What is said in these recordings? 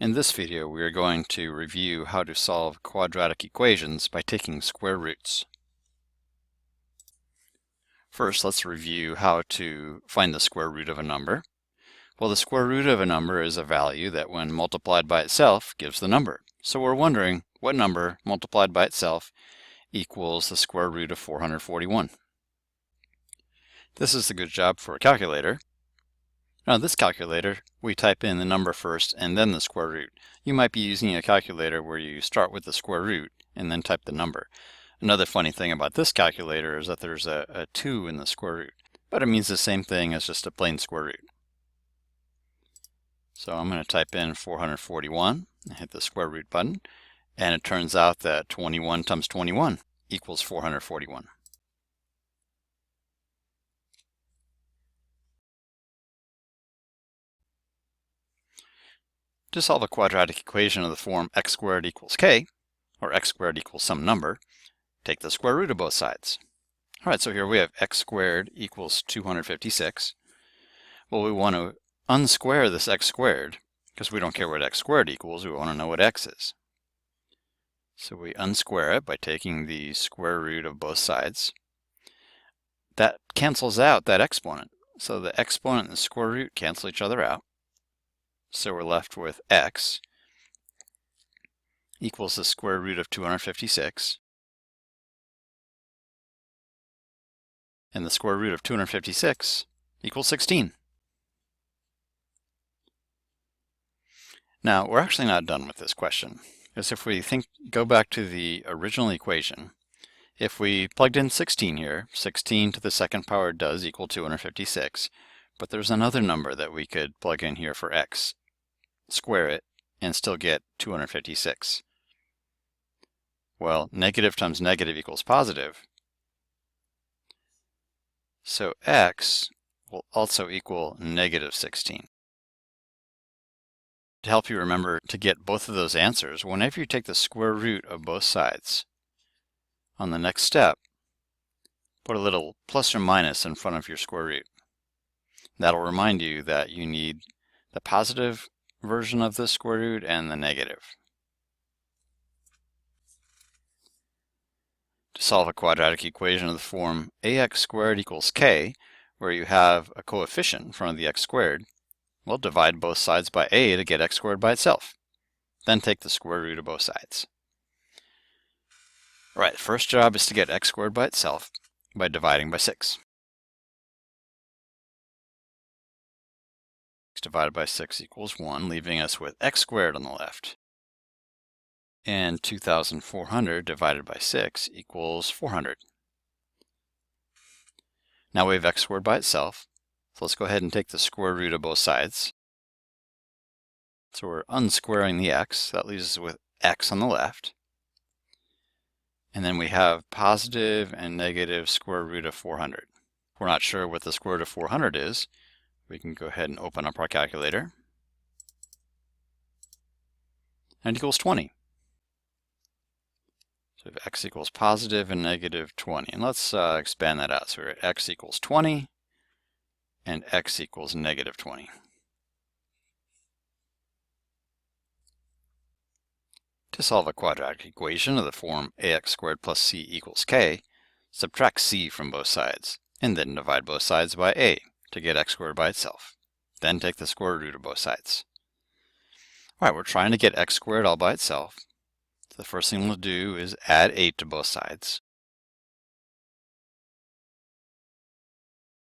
In this video, we are going to review how to solve quadratic equations by taking square roots. First, let's review how to find the square root of a number. Well, the square root of a number is a value that when multiplied by itself gives the number. So we're wondering what number multiplied by itself equals the square root of 441. This is a good job for a calculator. Now this calculator, we type in the number first and then the square root. You might be using a calculator where you start with the square root and then type the number. Another funny thing about this calculator is that there's a 2 in the square root, but it means the same thing as just a plain square root. So I'm going to type in 441 and hit the square root button, and it turns out that 21 times 21 equals 441. To solve a quadratic equation of the form x squared equals k, or x squared equals some number, take the square root of both sides. Alright, so here we have x squared equals 256. Well, we want to unsquare this x squared, because we don't care what x squared equals, we want to know what x is. So we unsquare it by taking the square root of both sides. That cancels out that exponent. So the exponent and the square root cancel each other out. So we're left with x equals the square root of 256. And the square root of 256 equals 16. Now, we're actually not done with this question, because if we go back to the original equation, if we plugged in 16 here, 16 to the second power does equal 256, but there's another number that we could plug in here for x, square it, and still get 256. Well, negative times negative equals positive. So x will also equal negative 16. To help you remember to get both of those answers, whenever you take the square root of both sides, on the next step, put a little plus or minus in front of your square root. That'll remind you that you need the positive version of the square root and the negative. To solve a quadratic equation of the form ax squared equals k, where you have a coefficient in front of the x squared, we'll divide both sides by a to get x squared by itself. Then take the square root of both sides. Alright, first job is to get x squared by itself by dividing by 6. X divided by 6 equals 1, leaving us with x squared on the left. And 2,400 divided by 6 equals 400. Now we have x squared by itself. So let's go ahead and take the square root of both sides. So we're unsquaring the x. That leaves us with x on the left. And then we have positive and negative square root of 400. If we're not sure what the square root of 400 is, we can go ahead and open up our calculator. And it equals 20. So we have x equals positive and negative 20. And let's expand that out. So we're at x equals 20 and x equals negative 20. To solve a quadratic equation of the form ax squared plus c equals k, subtract c from both sides, and then divide both sides by a to get x squared by itself. Then take the square root of both sides. Alright, we're trying to get x squared all by itself. So the first thing we'll do is add 8 to both sides.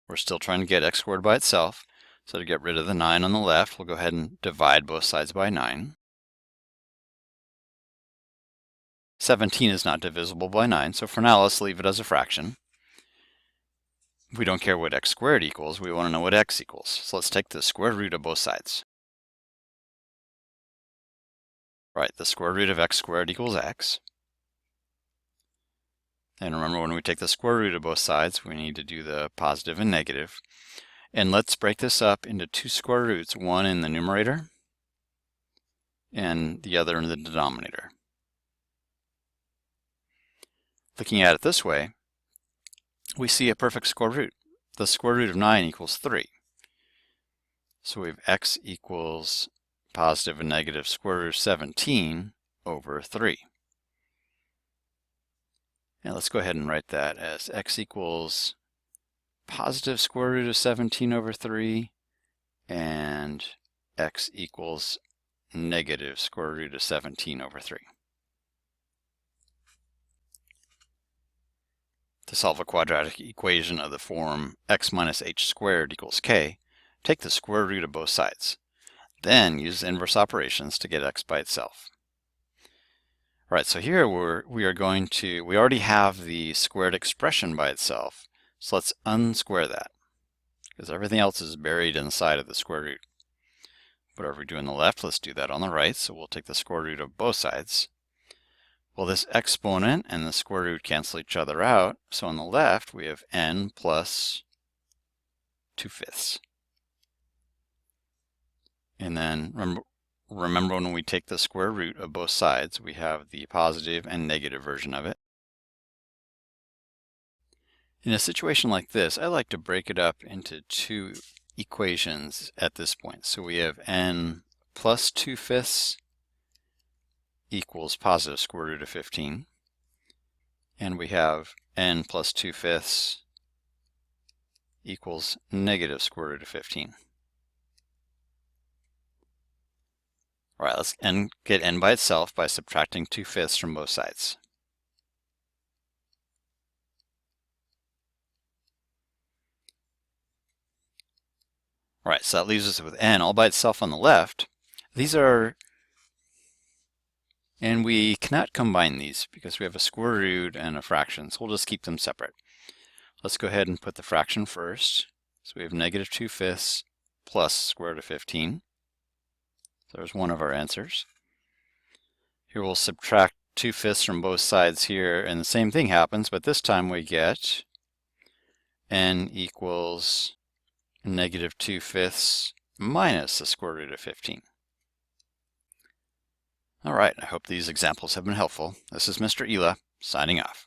We're still trying to get x squared by itself, so to get rid of the 9 on the left, we'll go ahead and divide both sides by 9. 17 is not divisible by 9, so for now let's leave it as a fraction. We don't care what x squared equals, we want to know what x equals. So let's take the square root of both sides. Right, the square root of x squared equals x. And remember, when we take the square root of both sides, we need to do the positive and negative. And let's break this up into two square roots, one in the numerator and the other in the denominator. Looking at it this way, we see a perfect square root. The square root of 9 equals 3. So we have x equals positive and negative square root of 17 over 3. And let's go ahead and write that as x equals positive square root of 17 over 3 and x equals negative square root of 17 over 3. To solve a quadratic equation of the form x minus h squared equals k, take the square root of both sides. Then use inverse operations to get x by itself. All right, so here we already have the squared expression by itself, so let's unsquare that, because everything else is buried inside of the square root. Whatever we do on the left, let's do that on the right, so we'll take the square root of both sides. Well, this exponent and the square root cancel each other out, so on the left we have n plus 2/5. And then remember when we take the square root of both sides, we have the positive and negative version of it. In a situation like this, I like to break it up into two equations at this point. So we have n plus 2/5 equals positive square root of 15. And we have n plus 2/5 equals negative square root of 15. All right, let's get n by itself by subtracting 2/5 from both sides. All right, so that leaves us with n all by itself on the left. And we cannot combine these because we have a square root and a fraction, so we'll just keep them separate. Let's go ahead and put the fraction first. So we have negative 2/5 plus square root of 15. So there's one of our answers. Here we'll subtract 2/5 from both sides here, and the same thing happens, but this time we get n equals negative 2/5 minus the square root of 15. All right, I hope these examples have been helpful. This is Mr. Ela, signing off.